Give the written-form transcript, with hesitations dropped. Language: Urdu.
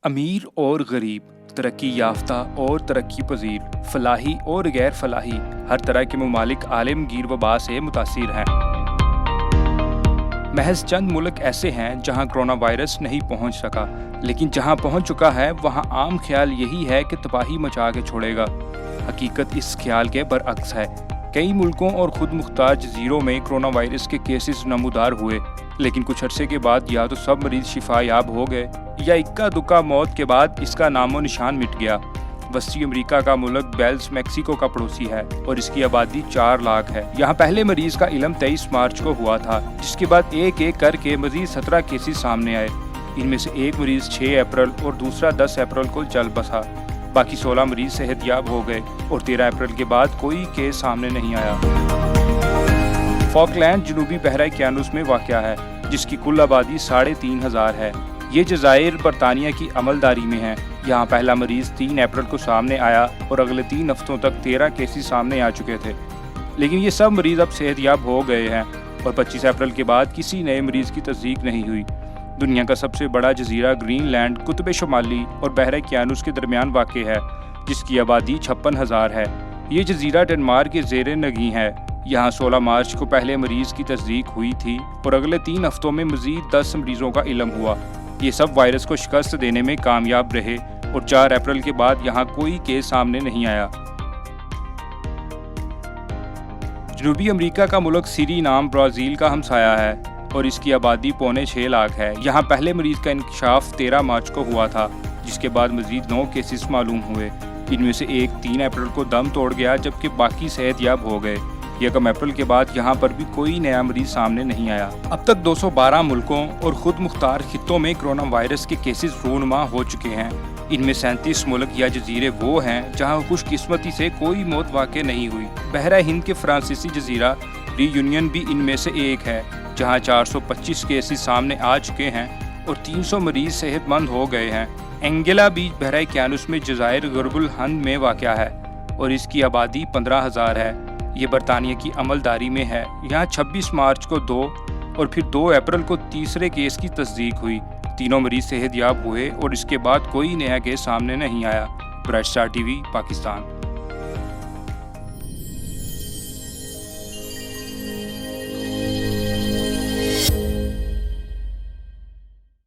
امیر اور غریب، ترقی یافتہ اور ترقی پذیر، فلاحی اور غیر فلاحی، ہر طرح کے ممالک عالمگیر وبا سے متاثر ہیں۔ محض چند ملک ایسے ہیں جہاں کرونا وائرس نہیں پہنچ سکا، لیکن جہاں پہنچ چکا ہے وہاں عام خیال یہی ہے کہ تباہی مچا کے چھوڑے گا۔ حقیقت اس خیال کے برعکس ہے۔ کئی ملکوں اور خود مختار جزیروں میں کرونا وائرس کے کیسز نمودار ہوئے، لیکن کچھ عرصے کے بعد یا تو سب مریض شفا یاب ہو گئے یا اکا دکا موت کے بعد اس کا نام و نشان مٹ گیا۔ وسطی امریکہ کا ملک بیلز میکسیکو کا پڑوسی ہے اور اس کی آبادی 4 لاکھ ہے۔ یہاں پہلے مریض کا علم 23 مارچ کو ہوا تھا، جس کے بعد ایک ایک کر کے مزید 17 کیسز سامنے آئے۔ ان میں سے ایک مریض 6 اپریل اور دوسرا 10 اپریل کو چل بسا۔ باقی 16 مریض صحت یاب ہو گئے اور 13 اپریل کے بعد کوئی کیس سامنے نہیں آیا۔ فاکلینڈ جنوبی بحیرہ اقیانوس میں واقع ہے، جس کی کل آبادی 3500 ہے۔ یہ جزائر برطانیہ کی عملداری میں ہیں۔ یہاں پہلا مریض 3 اپریل کو سامنے آیا اور اگلے 3 ہفتوں تک 13 کیسز سامنے آ چکے تھے، لیکن یہ سب مریض اب صحت یاب ہو گئے ہیں اور 25 اپریل کے بعد کسی نئے مریض کی تصدیق نہیں ہوئی۔ دنیا کا سب سے بڑا جزیرہ گرین لینڈ قطب شمالی اور بحیرہ اقیانوس کے درمیان واقع ہے، جس کی آبادی 56,000 ہے۔ یہ جزیرہ ڈنمارک کے زیر نگیں ہے۔ یہاں 16 مارچ کو پہلے مریض کی تصدیق ہوئی تھی اور اگلے 3 ہفتوں میں مزید 10 مریضوں کا علم ہوا۔ یہ سب وائرس کو شکست دینے میں کامیاب رہے اور 4 اپریل کے بعد یہاں کوئی کیس سامنے نہیں آیا۔ جنوبی امریکہ کا ملک سری نام برازیل کا ہمسایہ ہے اور اس کی آبادی 6.25 لاکھ ہے۔ یہاں پہلے مریض کا انکشاف 13 مارچ کو ہوا تھا، جس کے بعد مزید 9 کیسز معلوم ہوئے۔ ان میں سے ایک 3 اپریل کو دم توڑ گیا، جبکہ باقی صحت یاب ہو گئے۔ 1 اپریل کے بعد یہاں پر بھی کوئی نیا مریض سامنے نہیں آیا۔ اب تک 212 ملکوں اور خود مختار خطوں میں کرونا وائرس کے کیسز رونما ہو چکے ہیں۔ ان میں 37 ملک یا جزیرے وہ ہیں جہاں خوش قسمتی سے کوئی موت واقع نہیں ہوئی۔ بحیرہ ہند کے فرانسیسی جزیرہ ری یونین بھی ان میں سے ایک ہے، جہاں 425 کیسز سامنے آ چکے ہیں اور 300 مریض صحت مند ہو گئے ہیں۔ اینگلا بیچ بحیرہ اقیانوس میں جزائر غرب الہند میں واقع ہے اور اس کی آبادی 15,000 ہے۔ یہ برطانیہ کی عملداری میں ہے۔ یہاں 26 مارچ کو 2 اور پھر 2 اپریل کو تیسرے کیس کی تصدیق ہوئی۔ تینوں مریض صحت یاب ہوئے اور اس کے بعد کوئی نیا کیس سامنے نہیں آیا۔ Bright star T V, Pakistan.